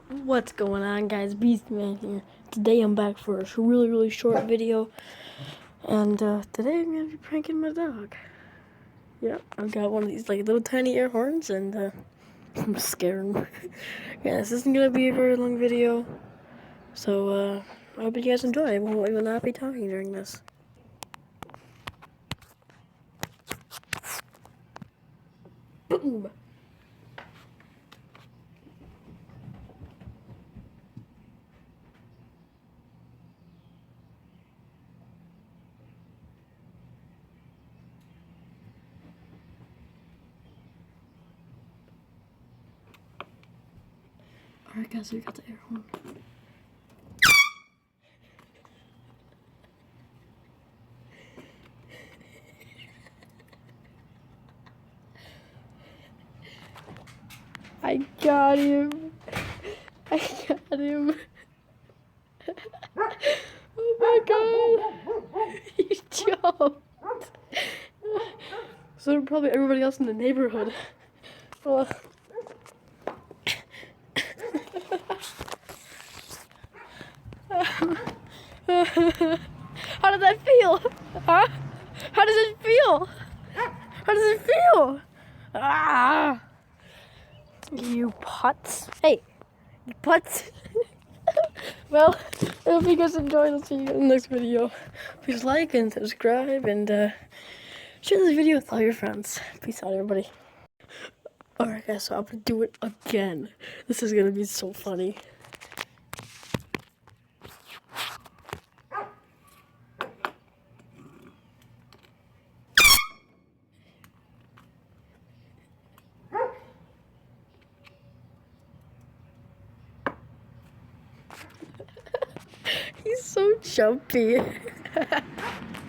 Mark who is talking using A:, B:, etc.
A: What's going on, guys? Beastman here. Today I'm back for a really short video, and today I'm gonna be pranking my dog. Yep, I've got one of these like little tiny air horns, and I'm scaring him. Yeah, this isn't gonna be a very long video, so I hope you guys enjoy. I will not be talking during this. Boom. Alright, guys, we got the air horn. I got him. I got him. Oh my god. He jumped. So probably everybody else in the neighborhood. Oh. How does that feel? Huh? How does it feel? How does it feel? Ah! You putz. Hey, you putz. Well, I hope you guys enjoyed. I'll see you in the next video. Please like and subscribe and share this video with all your friends. Peace out, everybody. Alright, guys, so I'm gonna do it again. This is gonna be so funny. He's so jumpy.